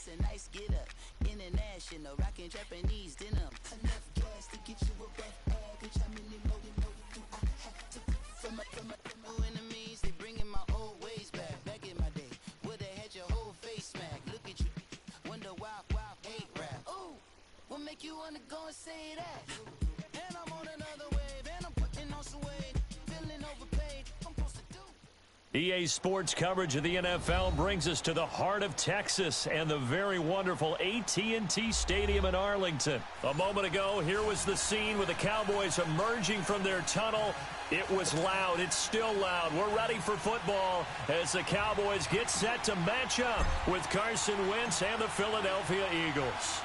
That's a nice get up. International, rockin' Japanese denim. Enough gas to get you above average. How many more do I have to from my enemies? They bringing my old ways back. Back in my day, would've had your whole face smacked. Look at you, wonder why hate rap. Ooh, what make you wanna go and say that? And I'm on another wave, and I'm putting on some weight. Feeling overpaid, I'm supposed to do. EA Sports coverage of the NFL brings us to the heart of Texas and the very wonderful AT&T Stadium in Arlington. A moment ago, here was the scene with the Cowboys emerging from their tunnel. It was loud. It's still loud. We're ready for football as the Cowboys get set to match up with Carson Wentz and the Philadelphia Eagles.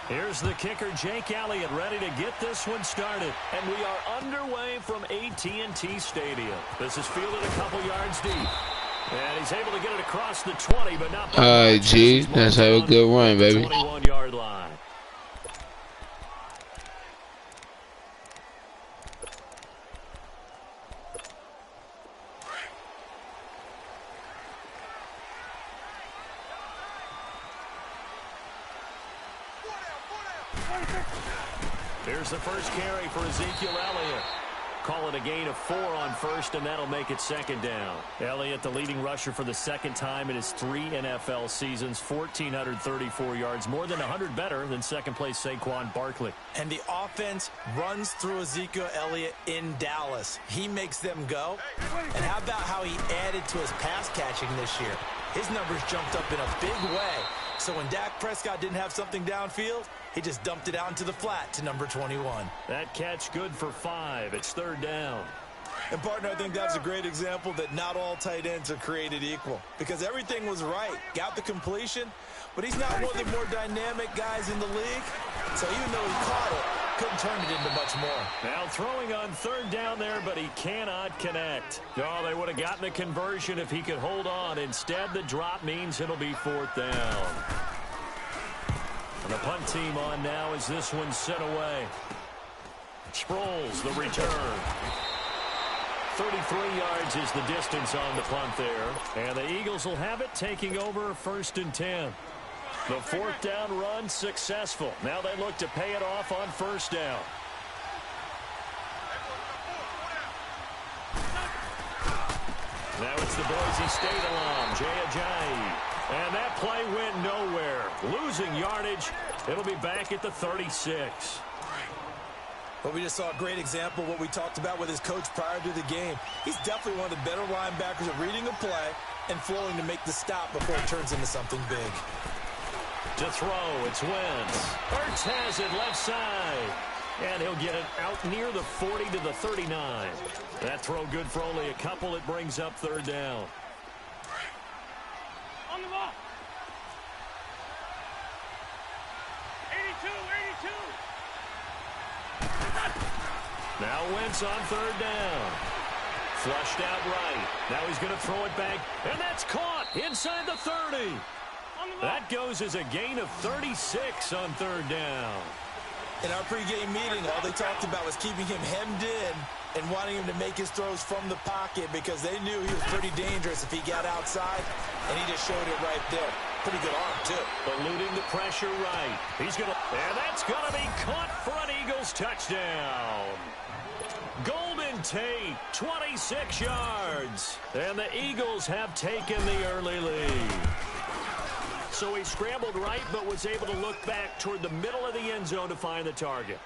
Here's the kicker, Jake Elliott, ready to get this one started. And we are underway from AT&T Stadium. This is fielded a couple yards deep. And he's able to get it across the 20, but not by Alright, G. Let's have a good run, baby. 21-yard line. Here's the first carry for Ezekiel Elliott. Call it a gain of 4 on first, and that'll make it second down. Elliott, the leading rusher for the second time in his 3 NFL seasons, 1,434 yards, more than 100 better than second-place Saquon Barkley. And the offense runs through Ezekiel Elliott in Dallas. He makes them go. And how about how he added to his pass catching this year? His numbers jumped up in a big way. So when Dak Prescott didn't have something downfield, he just dumped it out into the flat to number 21. That catch good for 5. It's third down. And, partner, I think that's a great example that not all tight ends are created equal. Because everything was right. Got the completion, but he's not one of the more dynamic guys in the league. So even though he caught it, couldn't turn it into much more. Now throwing on third down there, but he cannot connect. Oh, they would have gotten the conversion if he could hold on. Instead, the drop means it'll be fourth down. And the punt team on now as this one's sent away. Sproles, the return. 33 yards is the distance on the punt there. And the Eagles will have it, taking over first and 10. The fourth down run successful. Now they look to pay it off on first down. Now it's the Boise State alum, Jay Ajayi. And that play went nowhere. Losing yardage. It'll be back at the 36. But we just saw a great example of what we talked about with his coach prior to the game. He's definitely one of the better linebackers at reading a play and flowing to make the stop before it turns into something big. To throw, it's Wentz. Ertz has it left side. And he'll get it out near the 40 to the 39. That throw good for only a couple. It brings up third down. On the ball. 82. Now Wentz on third down. Flushed out right. Now he's going to throw it back. And that's caught inside the 30. That goes as a gain of 36 on third down. In our pregame meeting, all they talked about was keeping him hemmed in and wanting him to make his throws from the pocket because they knew he was pretty dangerous if he got outside, and he just showed it right there. Pretty good arm, too. Eluding the pressure right. He's going to, and that's going to be caught for an Eagles touchdown. Golden Tate, 26 yards. And the Eagles have taken the early lead. So he scrambled right, but was able to look back toward the middle of the end zone to find the target.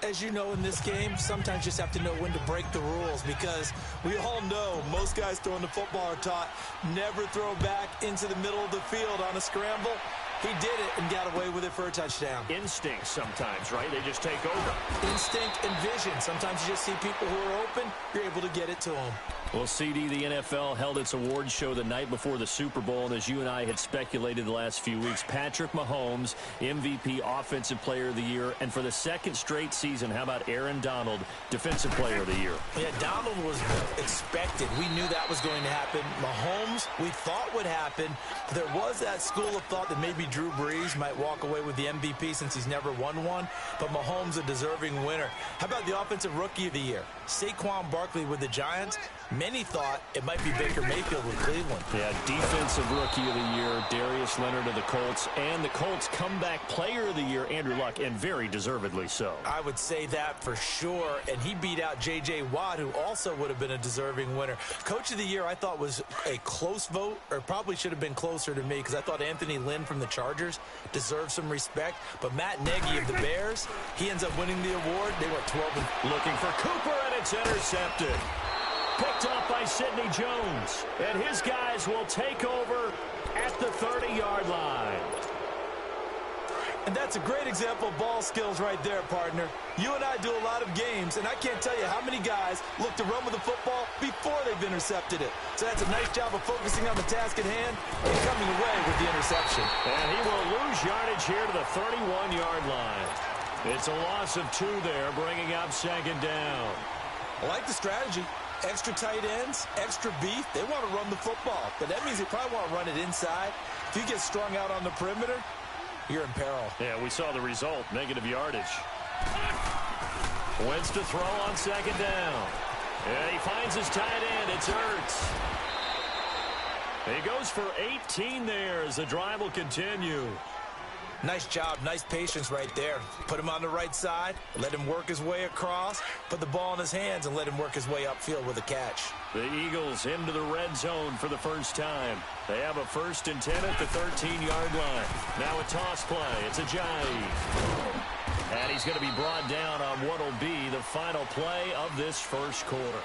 As you know, in this game, sometimes you just have to know when to break the rules because we all know most guys throwing the football are taught never throw back into the middle of the field on a scramble. He did it and got away with it for a touchdown. Instinct sometimes, right? They just take over. Instinct and vision. Sometimes you just see people who are open, you're able to get it to them. Well, CD, the NFL held its awards show the night before the Super Bowl, and as you and I had speculated the last few weeks, Patrick Mahomes, MVP Offensive Player of the Year, and for the second straight season, how about Aaron Donald, Defensive Player of the Year? Yeah, Donald was expected. We knew that was going to happen. Mahomes, we thought would happen. There was that school of thought that maybe Drew Brees might walk away with the MVP since he's never won one, but Mahomes a deserving winner. How about the Offensive Rookie of the Year? Saquon Barkley with the Giants. Many thought it might be Baker Mayfield with Cleveland. Yeah, defensive rookie of the year, Darius Leonard of the Colts, and the Colts comeback player of the year, Andrew Luck, and very deservedly so. I would say that for sure, and he beat out J.J. Watt, who also would have been a deserving winner. Coach of the year, I thought was a close vote, or probably should have been closer to me, because I thought Anthony Lynn from the Chargers deserved some respect, but Matt Nagy of the Bears, he ends up winning the award. They went 12 and looking for Cooper, and it's intercepted. Picked off by Sidney Jones, and his guys will take over at the 30-yard line. And that's a great example of ball skills right there, partner. You and I do a lot of games, and I can't tell you how many guys look to run with the football before they've intercepted it. So that's a nice job of focusing on the task at hand and coming away with the interception. And he will lose yardage here to the 31-yard line. It's a loss of 2 there, bringing up second down. I like the strategy. Extra tight ends, extra beef. They want to run the football, but that means they probably want to run it inside. If you get strung out on the perimeter, you're in peril. Yeah, we saw the result, negative yardage. Wentz to throw on second down. And he finds his tight end. It's Ertz. He goes for 18 there as the drive will continue. Nice job, nice patience right there. Put him on the right side, let him work his way across, put the ball in his hands, and let him work his way upfield with a catch. The Eagles into the red zone for the first time. They have a 1st and 10 at the 13-yard line. Now a toss play. It's Ajayi. And he's going to be brought down on what will be the final play of this first quarter.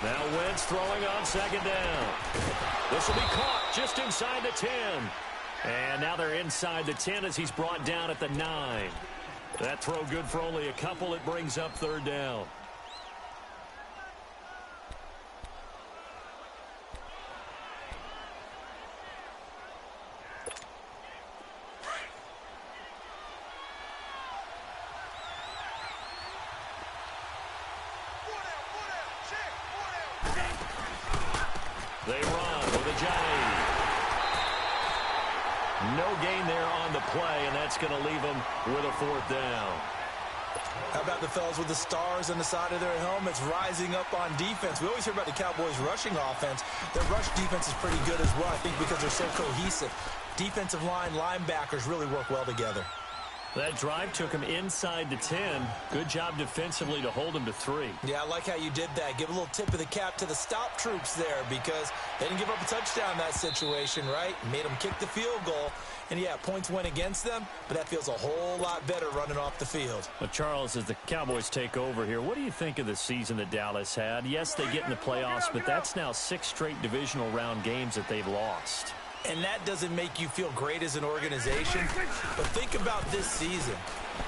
Now Wentz throwing on second down. This will be caught just inside the 10. And now they're inside the 10 as he's brought down at the 9. That throw good for only a couple. It brings up 3rd down. They run with Ajayi. No gain there on the play, and that's going to leave them with a 4th down. How about the fellas with the stars on the side of their helmets rising up on defense? We always hear about the Cowboys' rushing offense. Their rush defense is pretty good as well, I think, because they're so cohesive. Defensive line, linebackers really work well together. That drive took him inside the 10. Good job defensively to hold him to 3. Yeah, I like how you did that. Give a little tip of the cap to the stop troops there because they didn't give up a touchdown in that situation, right? Made them kick the field goal. And, yeah, points went against them, but that feels a whole lot better running off the field. Well, Charles, as the Cowboys take over here, what do you think of the season that Dallas had? Yes, they get in the playoffs, but that's now 6 straight divisional round games that they've lost. And that doesn't make you feel great as an organization. But think about this season.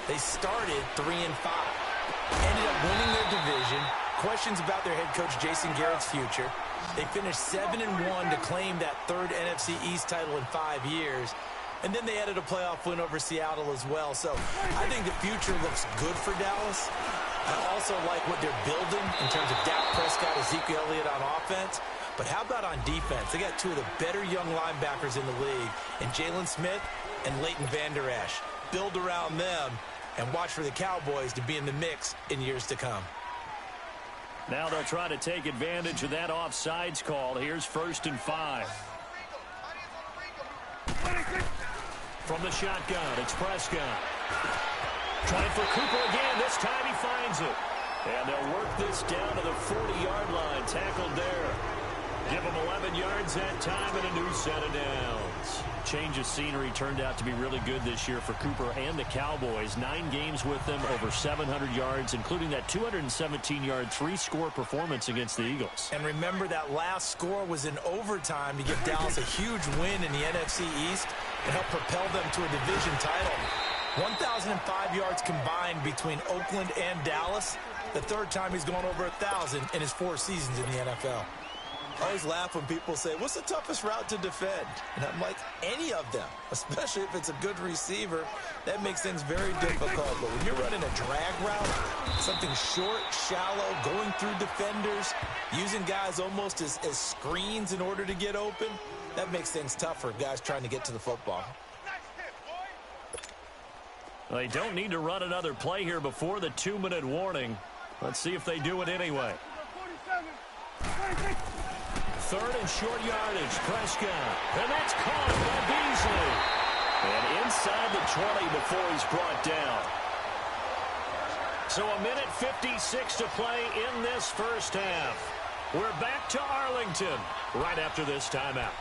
They started 3-5. Ended up winning their division. Questions about their head coach Jason Garrett's future. They finished 7-1 to claim that 3rd NFC East title in 5 years. And then they added a playoff win over Seattle as well. So I think the future looks good for Dallas. I also like what they're building in terms of Dak Prescott, Ezekiel Elliott on offense. But how about on defense? They got 2 of the better young linebackers in the league, in Jalen Smith and Leighton Vander Esch. Build around them and watch for the Cowboys to be in the mix in years to come. Now they'll try to take advantage of that offsides call. Here's 1st and 5. From the shotgun, it's Prescott. Trying for Cooper again. This time he finds it. And they'll work this down to the 40-yard line. Tackled there. Give them 11 yards that time and a new set of downs. Change of scenery turned out to be really good this year for Cooper and the Cowboys. 9 games with them, over 700 yards, including that 217-yard 3-score performance against the Eagles. And remember, that last score was in overtime to give Dallas a huge win in the NFC East and help propel them to a division title. 1,005 yards combined between Oakland and Dallas. The 3rd time he's gone over 1,000 in his 4 seasons in the NFL. I always laugh when people say, what's the toughest route to defend? And I'm like, any of them, especially if it's a good receiver. That makes things very difficult. But when you're running a drag route, something short, shallow, going through defenders, using guys almost as screens in order to get open, that makes things tough for guys trying to get to the football. They don't need to run another play here before the 2-minute warning. Let's see if they do it anyway. 3rd and short yardage, Prescott. And that's caught by Beasley. And inside the 20 before he's brought down. So a minute 56 to play in this first half. We're back to Arlington right after this timeout.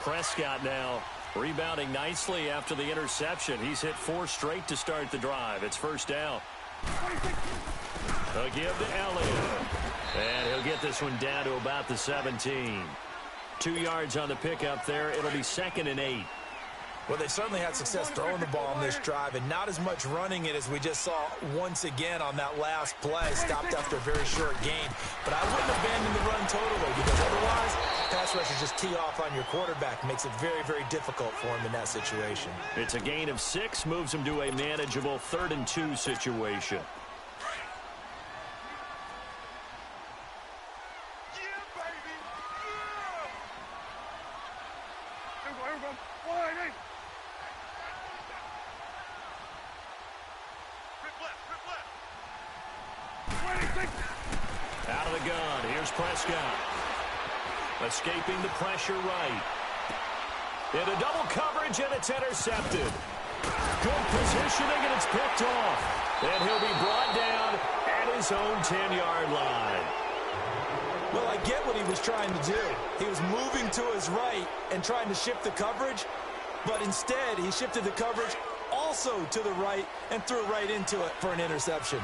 Prescott now rebounding nicely after the interception. He's hit 4 straight to start the drive. It's first down. They'll give to Elliott. And he'll get this one down to about the 17. 2 yards on the pickup there. It'll be 2nd and 8. Well, they certainly had success throwing the ball on this drive and not as much running it as we just saw once again on that last play. Stopped after a very short gain. But I wouldn't abandon the run totally because otherwise, pass rushers just tee off on your quarterback. Makes it very, very difficult for him in that situation. It's a gain of 6, moves him to a manageable 3rd and 2 situation. Out of the gun, here's Prescott. Escaping the pressure right. Into double coverage, and it's intercepted. Good positioning, and it's picked off. And he'll be brought down at his own 10-yard line. Well, I get what he was trying to do. He was moving to his right and trying to shift the coverage, but instead he shifted the coverage also to the right and threw right into it for an interception.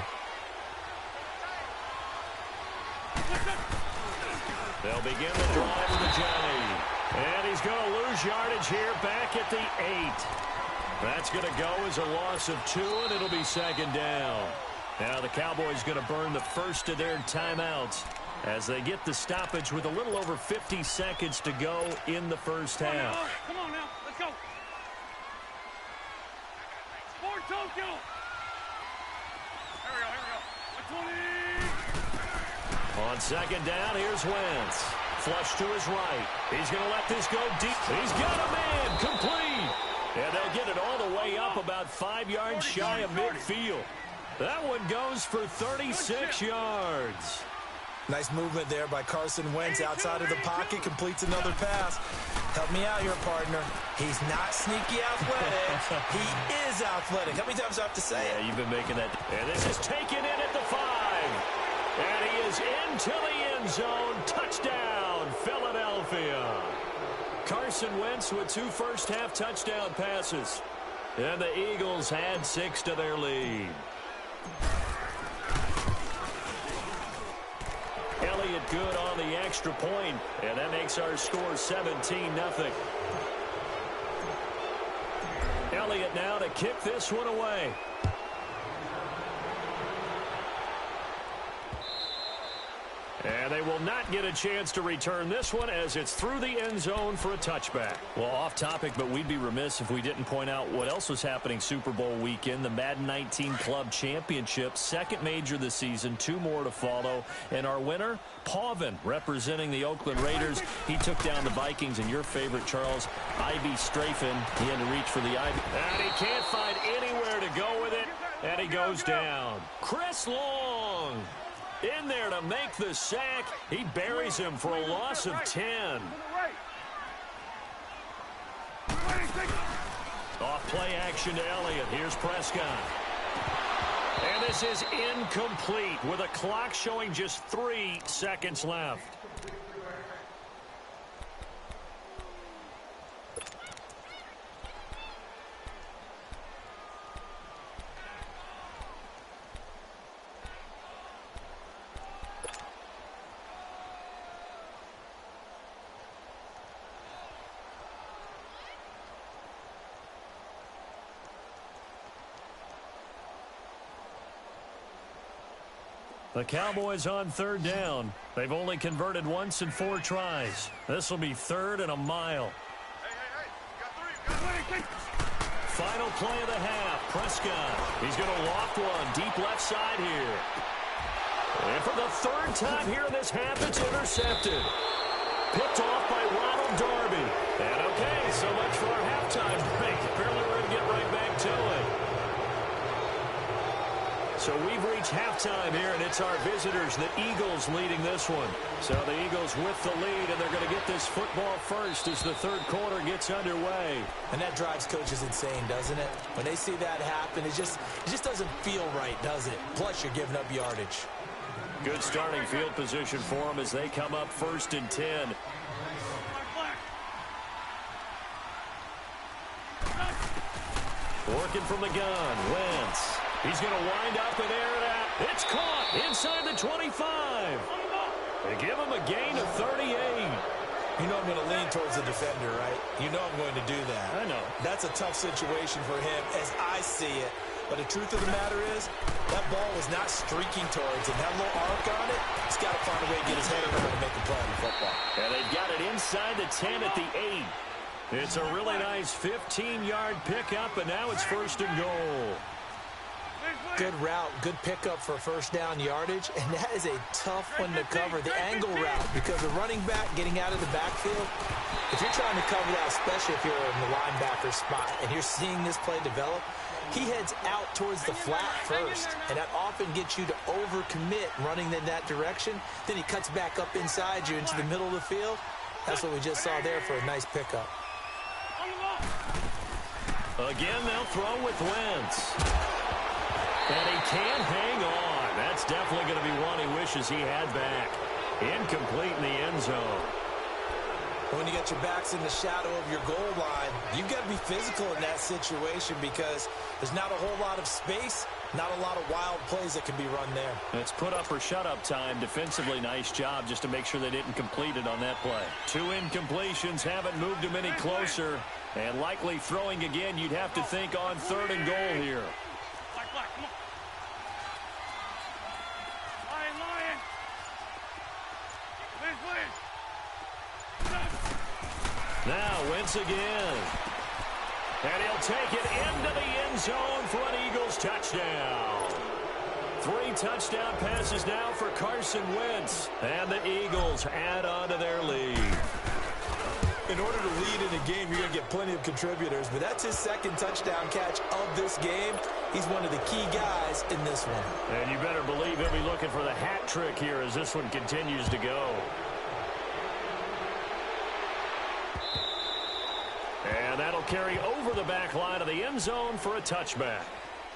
They'll begin the drive with a Johnny. And he's going to lose yardage here back at the 8. That's going to go as a loss of 2, and it'll be 2nd down. Now the Cowboys going to burn the first of their timeouts as they get the stoppage with a little over 50 seconds to go in the first half. Come on now, let's go. Sport Tokyo. Here we go. 120. On 2nd down, here's Wentz. Flush to his right. He's going to let this go deep. He's got a man complete. And they'll get it all the way up about 5 yards shy of midfield. That one goes for 36 yards. Nice movement there by Carson Wentz outside of the pocket. Completes another pass. Help me out here, partner. He's not sneaky athletic. He is athletic. How many times do I have to say it? Yeah, you've been making that. And this is taken in at the 5. And he is into the end zone. Touchdown, Philadelphia. Carson Wentz with 2 first-half touchdown passes. And the Eagles had 6 to their lead. Elliott good on the extra point, and that makes our score 17-0. Elliott now to kick this one away. And they will not get a chance to return this one as it's through the end zone for a touchback. Well, off topic, but we'd be remiss if we didn't point out what else was happening Super Bowl weekend. The Madden 19 Club Championship, 2nd major this season, 2 more to follow. And our winner, Pavin, representing the Oakland Raiders. He took down the Vikings, and your favorite, Charles, Ivy Strafin. He had to reach for the Ivy. And he can't find anywhere to go with it, and he goes down. Chris Long in there to make the sack. He buries him for a loss of 10. Off play action to Elliott. Here's Prescott. And this is incomplete with a clock showing just 3 seconds left. The Cowboys on third down. They've only converted once in 4 tries. This will be 3rd and a mile. Final play of the half. Prescott. He's going to loft one deep left side here. And for the 3rd time here in this half, it's intercepted. Picked off by Ronald Darby. And okay, so much for our halftime break. Apparently we're going to get right back to it. So we've reached halftime here, and it's our visitors, the Eagles, leading this one. So the Eagles with the lead, and they're going to get this football first as the 3rd quarter gets underway. And that drives coaches insane, doesn't it? When they see that happen, it just doesn't feel right, does it? Plus, you're giving up yardage. Good starting field position for them as they come up 1st and 10. Working from the gun, Wentz. He's going to wind up and air it out. It's caught inside the 25. They give him a gain of 38. You know I'm going to lean towards the defender, right? You know I'm going to do that. I know. That's a tough situation for him as I see it. But the truth of the matter is, that ball was not streaking towards him. That little arc on it, he's got to find a way to get his head around and make a play in football. And they've got it inside the 10 at the 8. It's a really nice 15-yard pickup, and now it's 1st and goal. Good route, good pickup for 1st down yardage, and that is a tough one to cover, the angle route, because a running back getting out of the backfield, if you're trying to cover that, especially if you're in the linebacker spot, and you're seeing this play develop, he heads out towards the flat first, and that often gets you to overcommit running in that direction. Then he cuts back up inside you into the middle of the field. That's what we just saw there for a nice pickup. Again, they'll throw with Wentz. And he can't hang on. That's definitely going to be one he wishes he had back. Incomplete in the end zone. When you get your backs in the shadow of your goal line, you've got to be physical in that situation because there's not a whole lot of space, not a lot of wild plays that can be run there. It's put up or shut up time. Defensively, nice job just to make sure they didn't complete it on that play. 2 incompletions haven't moved him any closer. And likely throwing again, you'd have to think on 3rd and goal here. Now Wentz again. And he'll take it into the end zone for an Eagles touchdown. 3 touchdown passes now for Carson Wentz. And the Eagles add on to their lead. In order to lead in a game, you're going to get plenty of contributors, but that's his 2nd touchdown catch of this game. He's one of the key guys in this one. And you better believe he'll be looking for the hat trick here as this one continues to go. And that'll carry over the back line of the end zone for a touchback.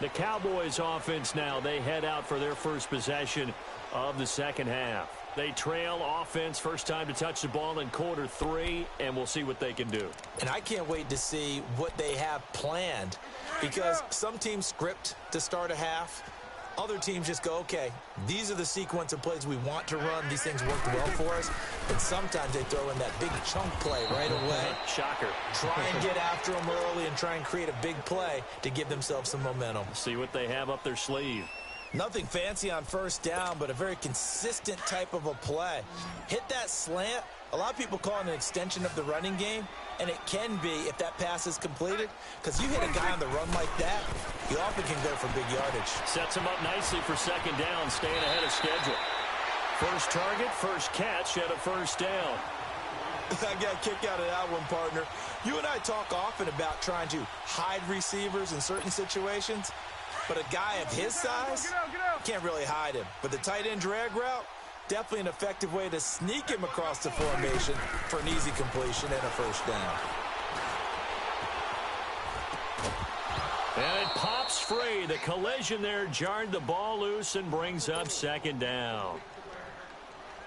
The Cowboys offense now, they head out for their first possession of the 2nd half. They trail offense, first time to touch the ball in quarter 3, and we'll see what they can do. And I can't wait to see what they have planned because some teams script to start a half. Other teams just go, okay, these are the sequence of plays we want to run. These things worked well for us. And sometimes they throw in that big chunk play right away. Shocker. Try and get after them early and try and create a big play to give themselves some momentum. See what they have up their sleeve. Nothing fancy on 1st down, but a very consistent type of a play. Hit that slant. A lot of people call it an extension of the running game, and it can be if that pass is completed, because you hit a guy on the run like that, you often can go for big yardage. Sets him up nicely for 2nd down, staying ahead of schedule. First target, first catch at a 1st down. I got a kick out of that one, partner. You and I talk often about trying to hide receivers in certain situations, but a guy of his size, can't really hide him. But the tight end drag route, definitely an effective way to sneak him across the formation for an easy completion and a 1st down. And it pops free. The collision there jarred the ball loose and brings up 2nd down.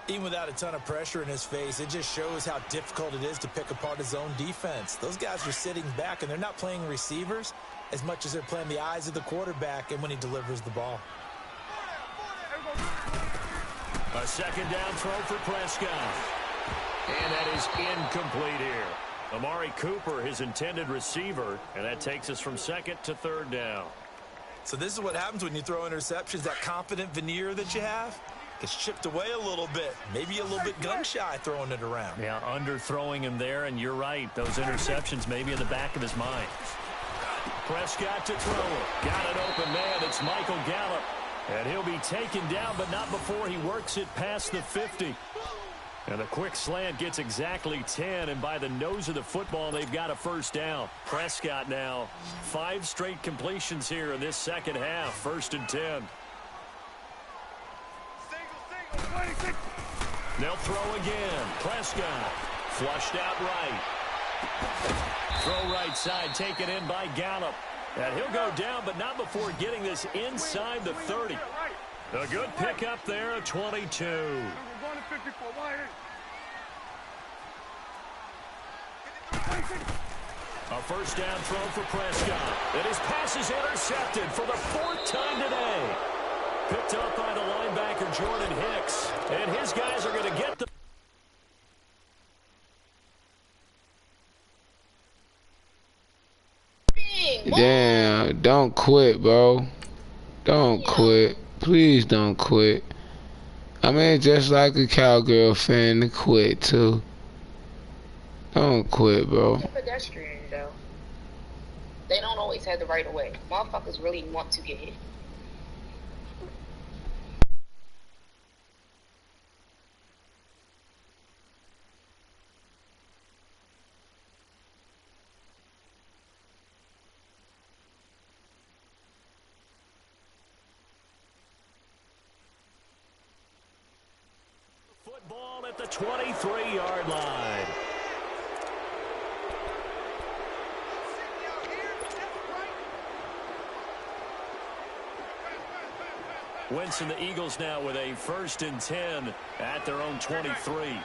Even without a ton of pressure in his face, it just shows how difficult it is to pick apart his own defense. Those guys are sitting back, and they're not playing receivers as much as they're playing the eyes of the quarterback and when he delivers the ball. A 2nd down throw for Prescott. And that is incomplete here. Amari Cooper, his intended receiver, and that takes us from 2nd to 3rd down. So this is what happens when you throw interceptions. That confident veneer that you have gets chipped away a little bit. Maybe a little bit gun-shy throwing it around. Yeah, underthrowing him there, and you're right. Those interceptions maybe in the back of his mind. Prescott to throw. Got an open man. It's Michael Gallup. And he'll be taken down, but not before he works it past the 50. And a quick slant gets exactly 10, and by the nose of the football, they've got a first down. Prescott now, 5 straight completions here in this second half. 1st and 10. They'll throw again. Prescott flushed out right. Throw right side, taken in by Gallup. And he'll go down, but not before getting this inside the 30. A good pickup there, 22. A first down throw for Prescott. And his pass is intercepted for the 4th time today. Picked up by the linebacker, Jordan Hicks. And his guys are going to get the... Damn, don't quit, bro. Don't quit. Please don't quit. I mean, just like a cowgirl fan to quit, too. Don't quit, bro. It's a pedestrian, though. They don't always have the right of way. Motherfuckers really want to get hit. Football at the 23-yard line. Wentz and the Eagles now with a 1st and 10 at their own 23.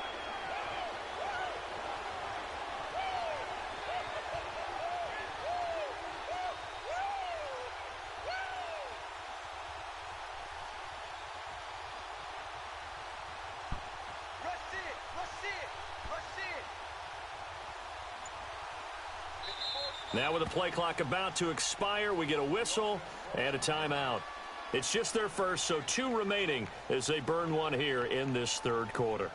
Now with the play clock about to expire, we get a whistle and a timeout. It's just their first, so 2 remaining as they burn one here in this 3rd quarter.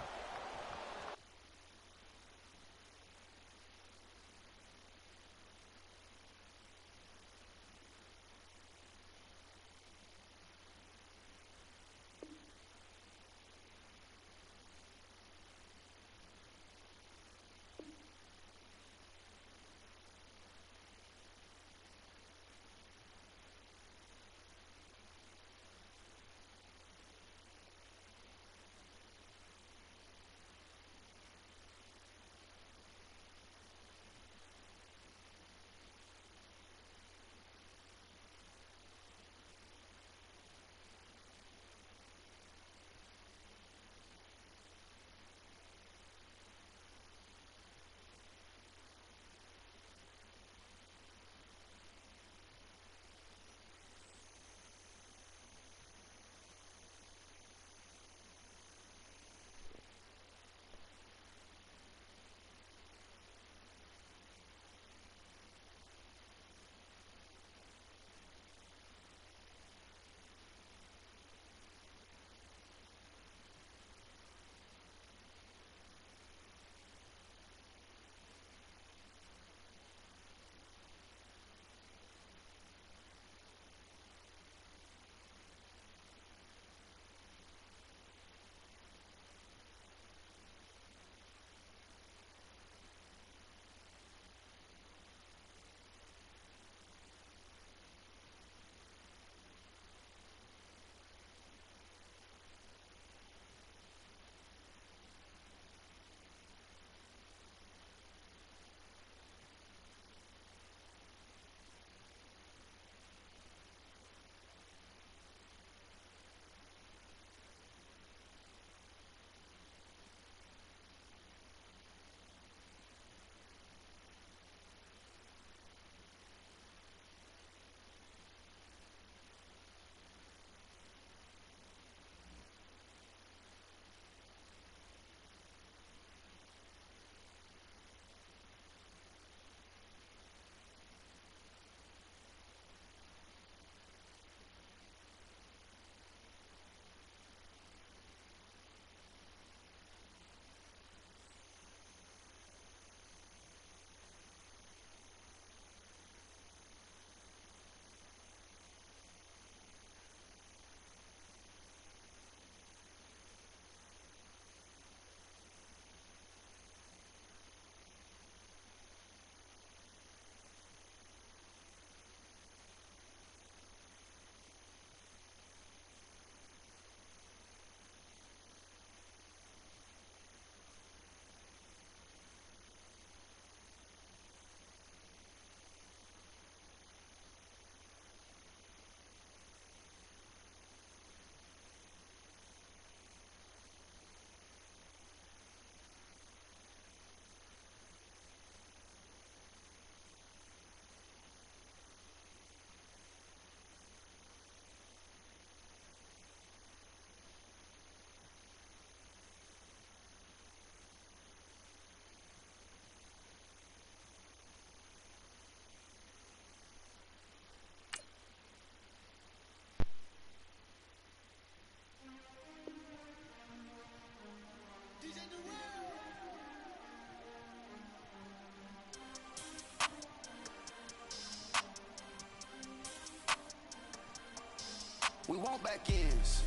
We want back ends.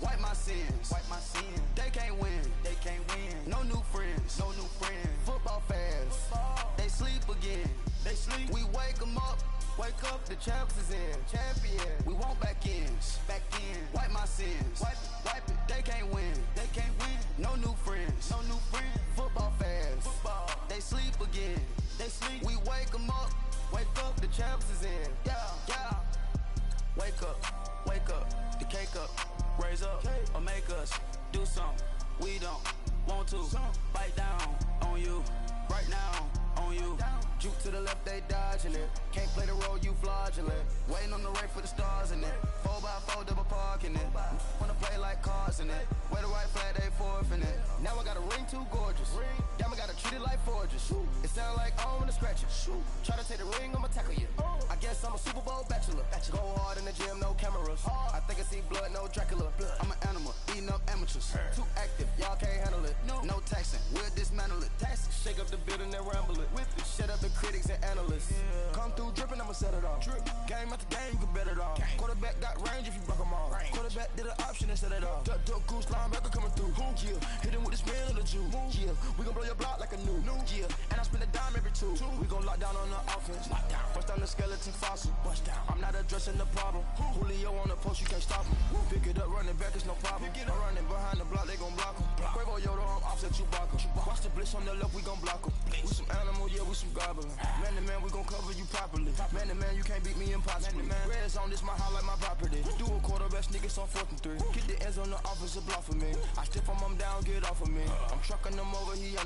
Wipe my sins. They can't win. No new friends. Football fans. They sleep again. We wake them up. Wake up, the champs is in. We want back ends. Wipe my sins. Wipe it. They can't win. No new friends. Football fans. They sleep again. We wake them up. Wake up, the champs is in. Yeah. Wake up, the cake up, raise up, or make us do something we don't want to. Bite down on you, right now on you. Juke to the left, they dodging it. Can't play the role, you fraudulent. Waiting on the race for the stars in it. 4x4 double parking it. Wanna play like cars in it. Where the white flag, they forfeit it. Now I got a ring too gorgeous. Damn, I gotta treat it like forges. It sound like I'm gonna scratch it. Try to take the ring, I'ma tackle you. I guess I'm a Super Bowl bachelor. Go hard in the gym, no cameras. I think I see blood, no Dracula. I'm an animal, eating up amateurs. Too active, y'all can't handle it. No taxing, we'll dismantle it. Shake up the building and ramble it. Whip it, shut up the critics and analysts. Come through dripping, I'ma set it off. Game after game, you can bet it off. Quarterback got range if you broke them off. Quarterback did an option and set it off. Duck goose linebacker coming through. Yeah, hit him with the spin of the Jew. Yeah, we gon' blow your block like a new. Yeah, and I spend a dime every two. We gon' lock down on the offense. Bust down the skeleton fossil. I'm not addressing the problem. Julio on the post, you can't stop him. Pick it up, running back, it's no problem. I'm running behind the block, they gon' block him. Quavo Yoda, I'm offset Chewbacca. Watch the blitz on the left, we gon' block him. We some animal, yeah, we some goblin. Man to man, we gon' cover you properly. Man to man, you can't beat me impossibly. Reds on this, my highlight, my property. Do a quarterback sneakers on 4th and 3. Get the ends on the offensive block for me. I step on them down, get off of me. I'm trucking them over, he